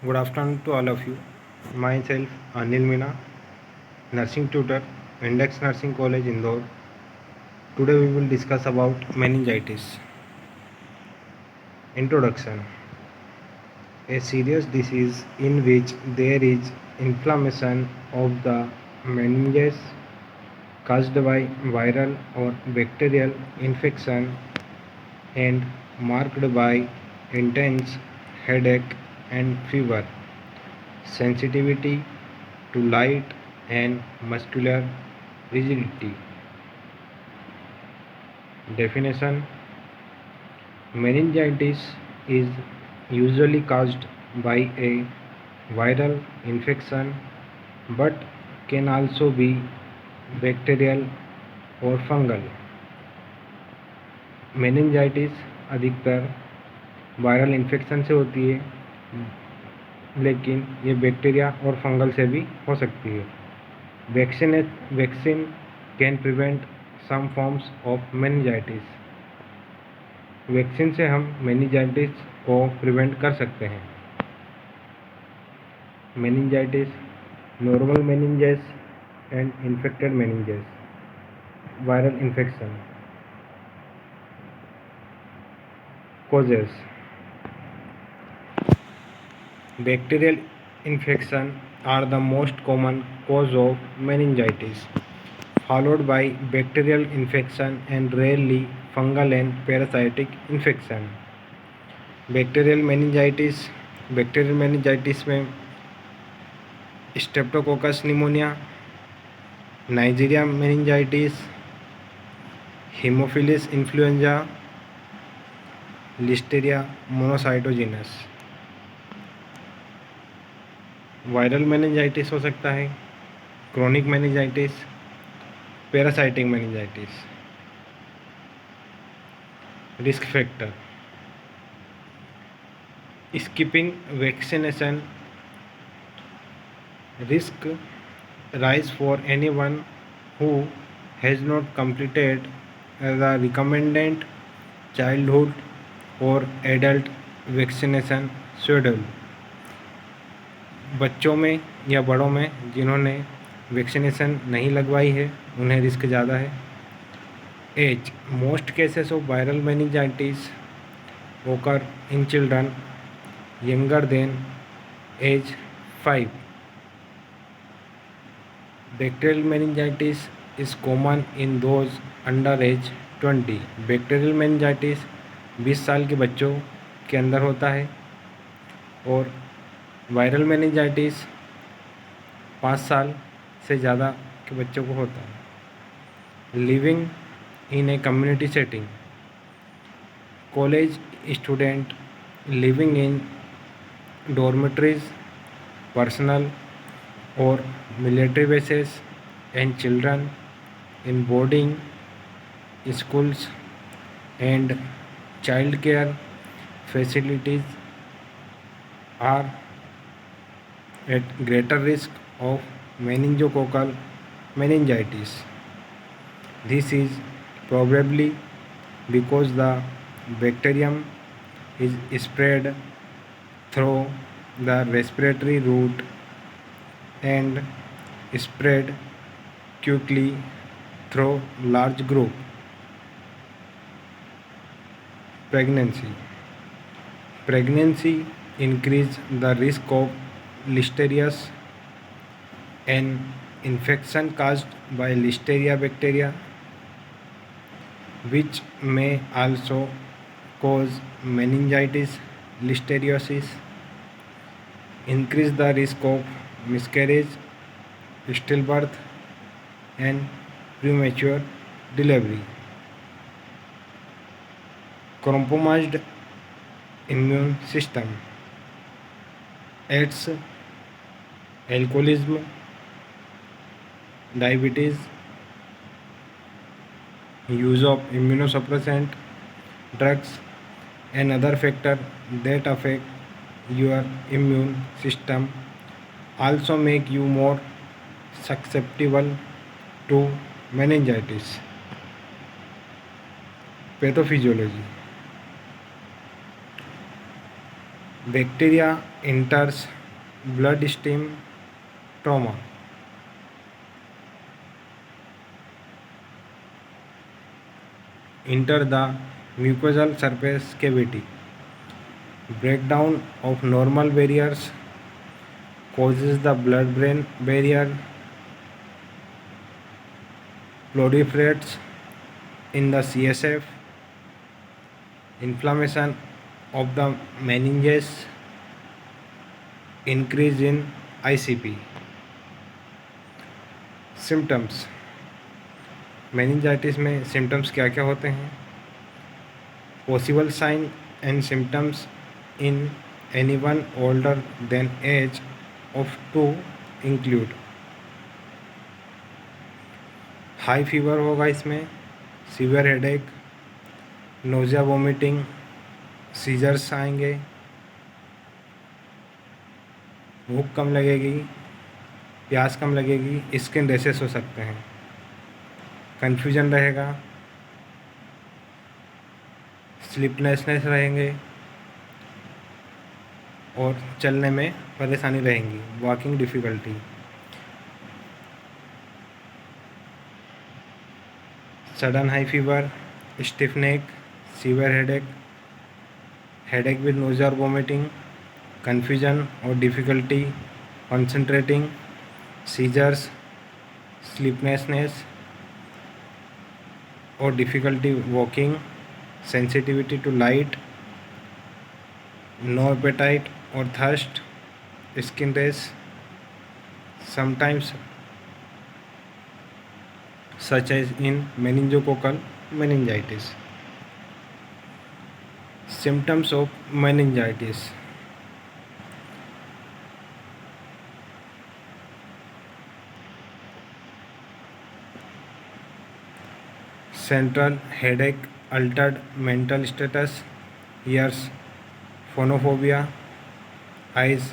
Good afternoon to all of you. Myself, Anil Mina, nursing tutor, Index Nursing College, Indore. Today we will discuss about meningitis. Introduction. A serious disease in which there is inflammation of the meninges caused by viral or bacterial infection and marked by intense headache and fever, sensitivity to light and muscular rigidity. Definition: meningitis is usually caused by a viral infection but can also be bacterial और fungal. Meningitis अधिकतर viral infection से होती है, लेकिन ये bacteria और fungal से भी हो सकती है. Vaccine can prevent some forms of meningitis. Vaccine से हम मेनिंजाइटिस को प्रिवेंट कर सकते हैं. Meningitis, normal meninges and infected meninges. Viral infection. Causes: bacterial infection are the most common cause of meningitis, followed by bacterial infection and rarely fungal and parasitic infection. Bacterial meningitis में streptococcus pneumonia, Nigeria meningitis, haemophilus influenza, listeria monocytogenes. Viral meningitis हो सकता है, chronic meningitis, parasitic meningitis. Risk factor: skipping vaccination. Risk rise for anyone who has not completed the recommended childhood or adult vaccination schedule. बच्चों में या बड़ों में जिन्होंने vaccination नहीं लगवाई है उन्हें रिस्क ज़्यादा है. Age: most cases of viral meningitis occur in children younger than age 5. Bacterial meningitis is common in those under age 20. Bacterial meningitis 20 साल के बच्चों के अंदर होता है और वायरल मेनिंजाइटिस 5 साल से ज़्यादा के बच्चों को होता है. Living in a community setting. College student living in dormitories, personal or military bases, and children in boarding schools and child care facilities are at greater risk of meningococcal meningitis. This is probably because the bacterium is spread through the respiratory route and spread quickly through large group. Pregnancy increase the risk of listerias, an infection caused by listeria bacteria, which may also cause meningitis. Listeriosis increase the risk of miscarriage, stillbirth, and premature delivery. Compromised immune system: AIDS, alcoholism, diabetes, use of immunosuppressant drugs, and other factors that affect your immune system also make you more susceptible to meningitis. Pathophysiology: Bacteria enters bloodstream trauma. Enter the mucosal surface cavity. Breakdown of normal barriers causes the blood-brain barrier proliferates in the CSF. Inflammation of the meninges, increase in ICP. Symptoms, meningitis में symptoms क्या क्या होते हैं? Possible sign and symptoms in anyone older than age of 2 include high fever होगा इसमें, severe headache, nausea, vomiting, seizures आएंगे, भूख कम लगेगी, प्यास कम लगेगी, स्किन रैशेस हो सकते हैं, कन्फ्यूजन रहेगा, स्लीपलेसनेस रहेंगे और चलने में परेशानी रहेंगी, walking difficulty. Sudden high fever, stiff neck, severe headache with nausea और वोमिटिंग, कन्फ्यूजन और डिफ़िकल्टी कंसंट्रेटिंग, सीजर्स, स्लीपलेसनेस और difficulty walking, sensitivity to light, no appetite और thirst, skin rash, sometimes such as in meningococcal meningitis. Symptoms of meningitis: central headache, altered mental status, ears, phonophobia, eyes,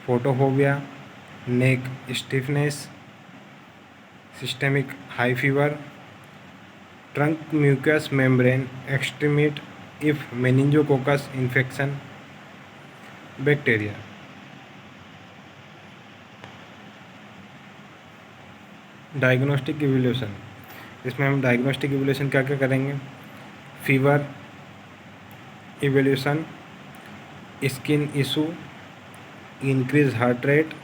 photophobia, neck stiffness, systemic high fever, trunk mucous membrane extremate if meningococcus infection, bacteria. Diagnostic evolution, इसमें हम diagnostic evolution क्या क्या करेंगे? Fever evolution, skin issue, increase heart rate,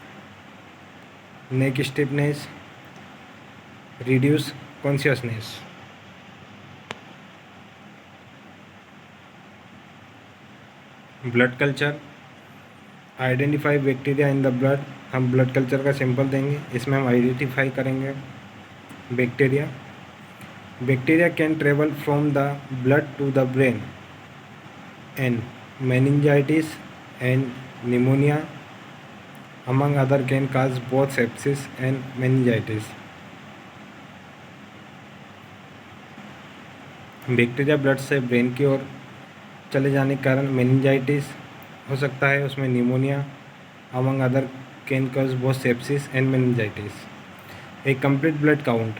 neck stiffness, reduce consciousness. Blood culture, identify bacteria in the blood, हम blood culture का sample देंगे, इसमें हम आइडेंटिफाई करेंगे bacteria. Bacteria can travel from the blood to the brain and meningitis and pneumonia among other can cause both sepsis and meningitis. Bacteria blood से brain की ओर चले जाने के कारण मेनिंजाइटिस हो सकता है, उसमें pneumonia among other can cause both sepsis and meningitis. एक कंप्लीट ब्लड काउंट,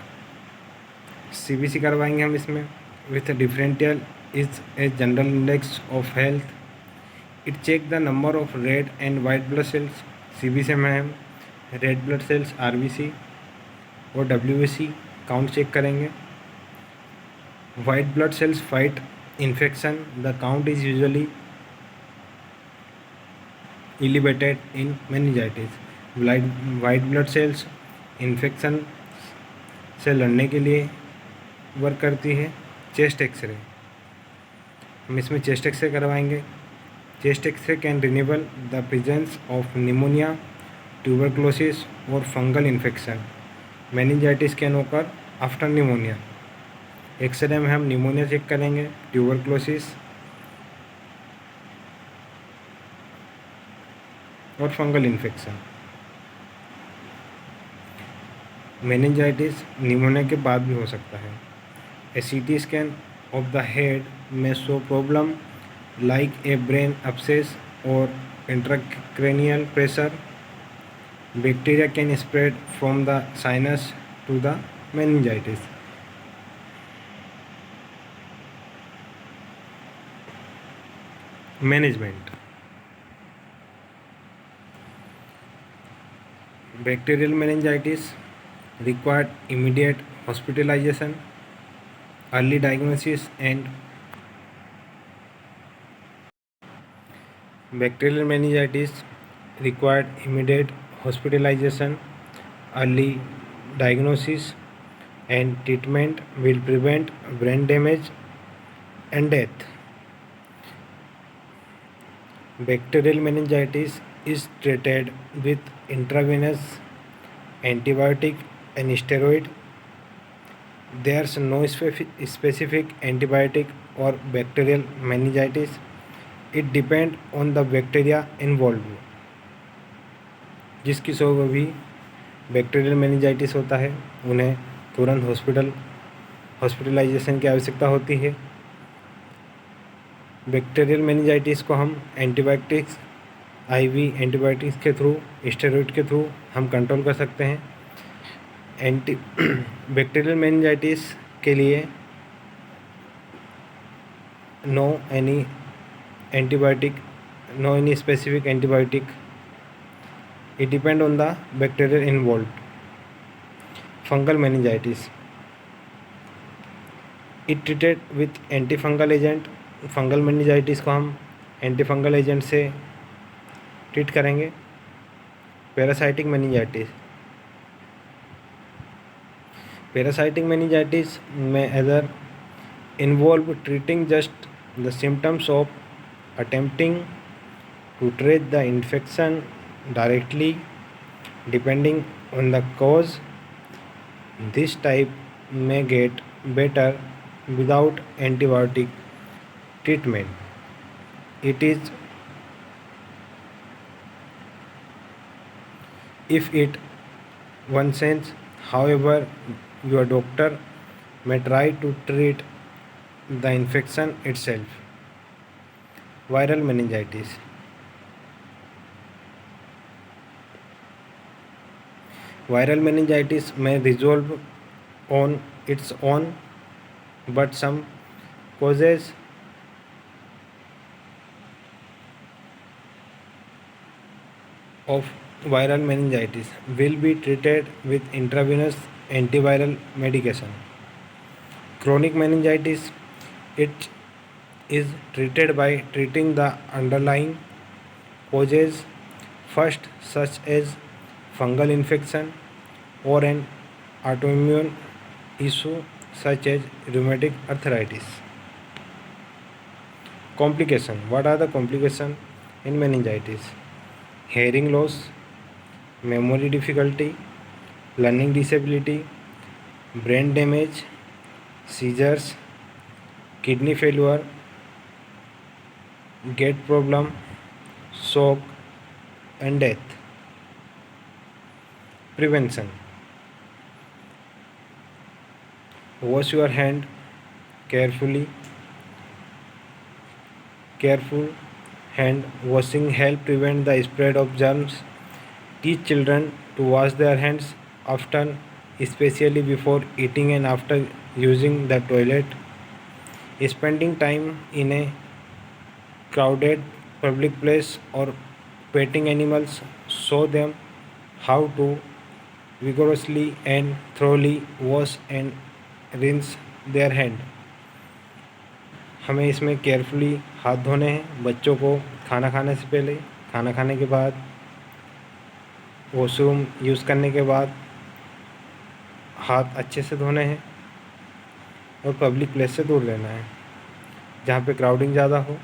CBC करवाएंगे हम इसमें with differential is a general index of health. It check the number of red and white blood cells. CBC में हम red blood cells RBC और WBC count check करेंगे। White blood cells fight infection. The count is usually elevated in meningitis. White blood cells infection से लड़ने के लिए work करती है। चेस्ट एक्सरे, हम इसमें चेस्ट एक्सरे करवाएंगे। Chest x-ray can renewal the presence of pneumonia, tuberculosis और fungal infection. Meningitis can occur after pneumonia. X-ray में हम निमोनिया चेक करेंगे, ट्यूबरक्लोसिस और फंगल इन्फेक्शन। मेनिंजाइटिस निमोनिया के बाद भी हो सकता है। A CT scan of the head में show problem like a brain abscess और intracranial pressure. Bacteria can spread from the sinus to the meningitis. Management, Bacterial meningitis required immediate hospitalization, early diagnosis and bacterial meningitis required immediate hospitalization, early diagnosis and treatment will prevent brain damage and death. Bacterial meningitis is treated with intravenous antibiotic and steroid. There's no specific antibiotic or bacterial meningitis. It depends on the bacteria involved. जिस किसी को भी bacterial meningitis होता है उन्हें तुरंत hospitalisation की आवश्यकता होती है। बैक्टीरियल मेनिंजाइटिस को हम एंटीबायोटिक्स आईवी एंटीबायोटिक्स के थ्रू स्टेरॉइड के थ्रू हम कंट्रोल कर सकते हैं। बैक्टीरियल मेनिंजाइटिस के लिए no any specific antibiotic. It depends on the bacteria involved. Fungal meningitis. It treated with antifungal agent. Fungal meningitis को हम एंटीफंगल एजेंट से ट्रीट करेंगे। पैरासाइटिक मेनिंजाइटिस में other involve treating just the symptoms of attempting to trace the infection directly depending on the cause. This type may get better without antibiotic treatment. It is if it worsens, however, your doctor may try to treat the infection itself. Viral meningitis. Viral meningitis may resolve on its own, but some causes of viral meningitis will be treated with intravenous antiviral medication. Chronic meningitis, it is treated by treating the underlying causes first, such as fungal infection or an autoimmune issue such as rheumatic arthritis. Complication. What are the complications in meningitis? Hearing loss, memory difficulty, learning disability, brain damage, seizures, kidney failure, gait problem, shock and death. Prevention. Wash your hand carefully. Careful hand washing help prevent the spread of germs. Teach children to wash their hands often, especially before eating and after using the toilet. Spending time in a crowded public place or petting animals, show them how to vigorously and thoroughly wash and rinse their hand. हमें इसमें carefully हाथ धोने हैं। बच्चों को खाना खाने से पहले, खाना खाने के बाद, वॉशरूम यूज़ करने के बाद हाथ अच्छे से धोने हैं और पब्लिक प्लेस से दूर रहना है। जहाँ पे क्राउडिंग ज़्यादा हो,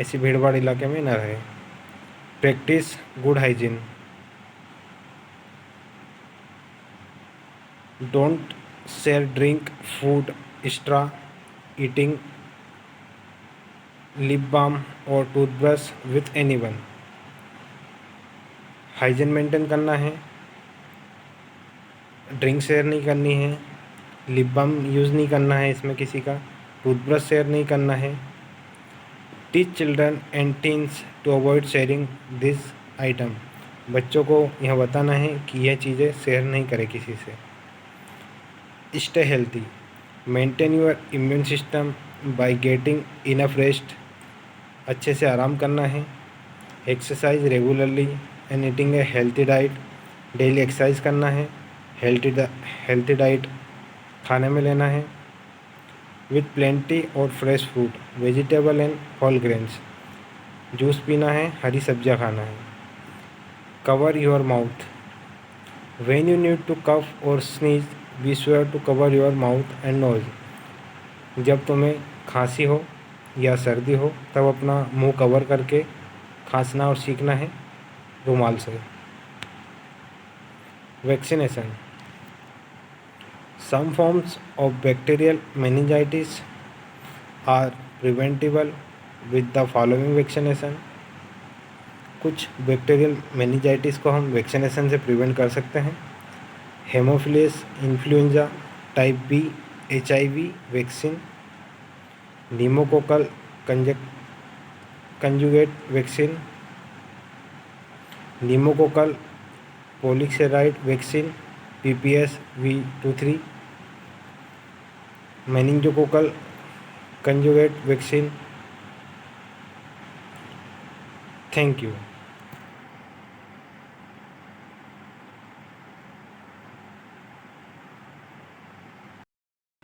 ऐसी भीड़ भाड़ इलाके में न रहे। Practice good hygiene. Don't share drink, food, straw, eating, lip balm or toothbrush with anyone. Hygiene maintain करना है, ड्रिंक शेयर नहीं करनी है, लिप बाम यूज़ नहीं करना है इसमें किसी का, टूथब्रश शेयर नहीं करना है. Teach children and teens to avoid sharing this item. बच्चों को यह बताना है कि यह चीज़ें शेयर नहीं करें किसी से. Stay healthy. Maintain your immune system by getting enough rest. अच्छे से आराम करना है. Exercise regularly and eating a healthy diet. Daily exercise करना है, हेल्थी डाइट खाने में लेना है विथ प्लेंटी और fresh fruit, vegetable and whole grains, juice पीना है, हरी सब्जियां खाना है। Cover your mouth, when you need to cough और sneeze be sure to cover your mouth and knows. जब तुम्हें खांसी हो या सर्दी हो तब अपना मुंह कवर करके खांसना और छींकना है रुमाल से। Vaccination, some forms of bacterial meningitis are preventable with the following vaccination. कुछ बैक्टीरियल मेनिंजाइटिस को हम वैक्सीनेशन से प्रिवेंट कर सकते हैं। Haemophilus influenzae type B HIV vaccine, pneumococcal conjugate vaccine, pneumococcal polysaccharide vaccine PPSV23, meningococcal conjugate vaccine. Thank you.